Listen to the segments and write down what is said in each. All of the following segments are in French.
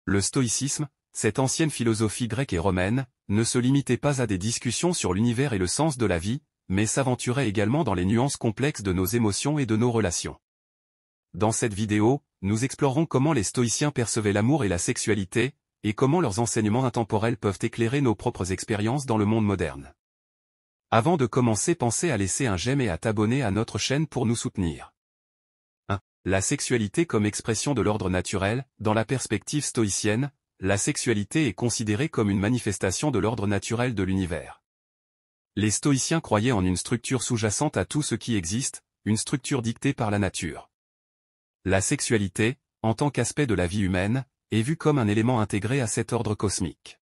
Le stoïcisme, cette ancienne philosophie grecque et romaine, ne se limitait pas à des discussions sur l'univers et le sens de la vie, mais s'aventurait également dans les nuances complexes de nos émotions et de nos relations. Dans cette vidéo, nous explorerons comment les stoïciens percevaient l'amour et la sexualité, et comment leurs enseignements intemporels peuvent éclairer nos propres expériences dans le monde moderne. Avant de commencer, pensez à laisser un j'aime et à t'abonner à notre chaîne pour nous soutenir. 1. La sexualité comme expression de l'ordre naturel. Dans la perspective stoïcienne, la sexualité est considérée comme une manifestation de l'ordre naturel de l'univers. Les stoïciens croyaient en une structure sous-jacente à tout ce qui existe, une structure dictée par la nature. La sexualité, en tant qu'aspect de la vie humaine, est vue comme un élément intégré à cet ordre cosmique.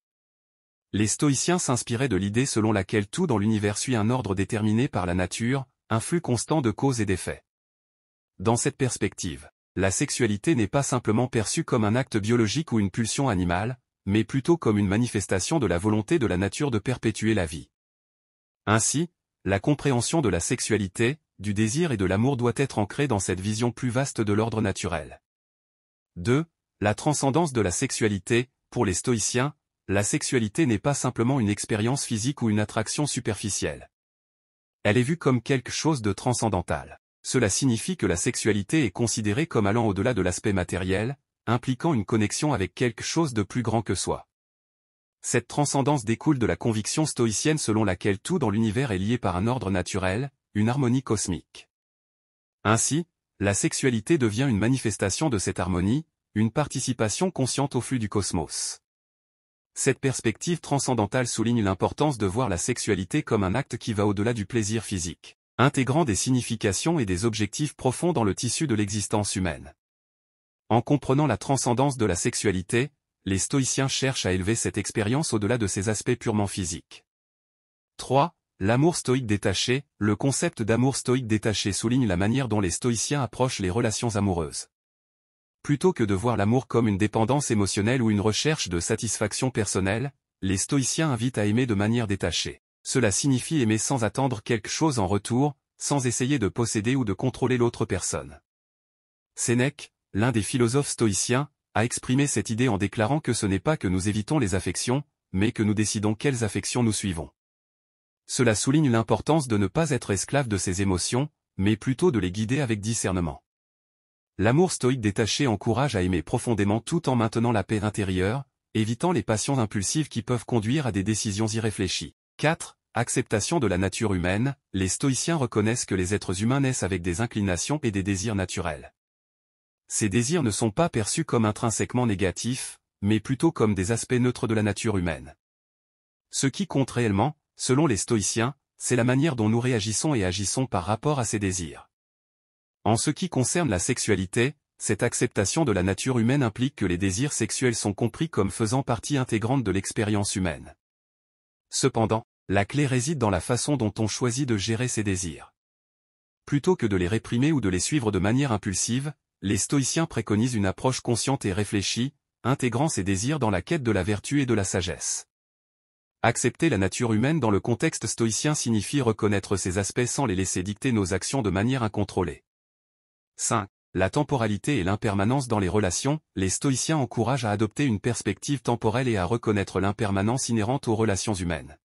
Les stoïciens s'inspiraient de l'idée selon laquelle tout dans l'univers suit un ordre déterminé par la nature, un flux constant de causes et d'effets. Dans cette perspective, la sexualité n'est pas simplement perçue comme un acte biologique ou une pulsion animale, mais plutôt comme une manifestation de la volonté de la nature de perpétuer la vie. Ainsi, la compréhension de la sexualité, du désir et de l'amour doit être ancrée dans cette vision plus vaste de l'ordre naturel. 2. La transcendance de la sexualité. Pour les stoïciens, la sexualité n'est pas simplement une expérience physique ou une attraction superficielle. Elle est vue comme quelque chose de transcendantal. Cela signifie que la sexualité est considérée comme allant au-delà de l'aspect matériel, impliquant une connexion avec quelque chose de plus grand que soi. Cette transcendance découle de la conviction stoïcienne selon laquelle tout dans l'univers est lié par un ordre naturel, une harmonie cosmique. Ainsi, la sexualité devient une manifestation de cette harmonie, une participation consciente au flux du cosmos. Cette perspective transcendantale souligne l'importance de voir la sexualité comme un acte qui va au-delà du plaisir physique, intégrant des significations et des objectifs profonds dans le tissu de l'existence humaine. En comprenant la transcendance de la sexualité, les stoïciens cherchent à élever cette expérience au-delà de ses aspects purement physiques. 3. L'amour stoïque détaché. Le concept d'amour stoïque détaché souligne la manière dont les stoïciens approchent les relations amoureuses. Plutôt que de voir l'amour comme une dépendance émotionnelle ou une recherche de satisfaction personnelle, les stoïciens invitent à aimer de manière détachée. Cela signifie aimer sans attendre quelque chose en retour, sans essayer de posséder ou de contrôler l'autre personne. Sénèque, l'un des philosophes stoïciens, a exprimé cette idée en déclarant que ce n'est pas que nous évitons les affections, mais que nous décidons quelles affections nous suivons. Cela souligne l'importance de ne pas être esclave de ses émotions, mais plutôt de les guider avec discernement. L'amour stoïque détaché encourage à aimer profondément tout en maintenant la paix intérieure, évitant les passions impulsives qui peuvent conduire à des décisions irréfléchies. 4. Acceptation de la nature humaine. Les stoïciens reconnaissent que les êtres humains naissent avec des inclinations et des désirs naturels. Ces désirs ne sont pas perçus comme intrinsèquement négatifs, mais plutôt comme des aspects neutres de la nature humaine. Ce qui compte réellement, selon les stoïciens, c'est la manière dont nous réagissons et agissons par rapport à ces désirs. En ce qui concerne la sexualité, cette acceptation de la nature humaine implique que les désirs sexuels sont compris comme faisant partie intégrante de l'expérience humaine. Cependant, la clé réside dans la façon dont on choisit de gérer ces désirs. Plutôt que de les réprimer ou de les suivre de manière impulsive, les stoïciens préconisent une approche consciente et réfléchie, intégrant ces désirs dans la quête de la vertu et de la sagesse. Accepter la nature humaine dans le contexte stoïcien signifie reconnaître ces aspects sans les laisser dicter nos actions de manière incontrôlée. 5. La temporalité et l'impermanence dans les relations. Les stoïciens encouragent à adopter une perspective temporelle et à reconnaître l'impermanence inhérente aux relations humaines.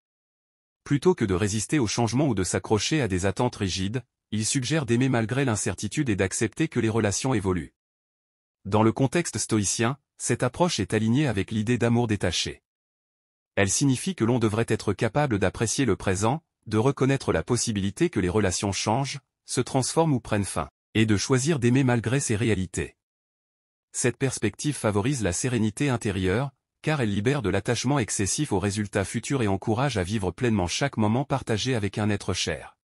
Plutôt que de résister au changement ou de s'accrocher à des attentes rigides, ils suggèrent d'aimer malgré l'incertitude et d'accepter que les relations évoluent. Dans le contexte stoïcien, cette approche est alignée avec l'idée d'amour détaché. Elle signifie que l'on devrait être capable d'apprécier le présent, de reconnaître la possibilité que les relations changent, se transforment ou prennent fin, et de choisir d'aimer malgré ces réalités. Cette perspective favorise la sérénité intérieure, car elle libère de l'attachement excessif aux résultats futurs et encourage à vivre pleinement chaque moment partagé avec un être cher.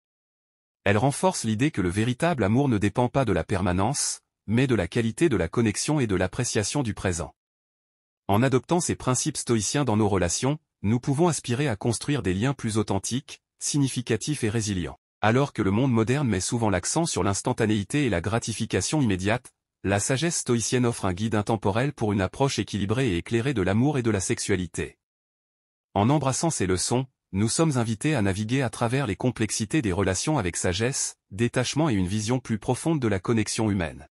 Elle renforce l'idée que le véritable amour ne dépend pas de la permanence, mais de la qualité de la connexion et de l'appréciation du présent. En adoptant ces principes stoïciens dans nos relations, nous pouvons aspirer à construire des liens plus authentiques, significatifs et résilients. Alors que le monde moderne met souvent l'accent sur l'instantanéité et la gratification immédiate, la sagesse stoïcienne offre un guide intemporel pour une approche équilibrée et éclairée de l'amour et de la sexualité. En embrassant ces leçons, nous sommes invités à naviguer à travers les complexités des relations avec sagesse, détachement et une vision plus profonde de la connexion humaine.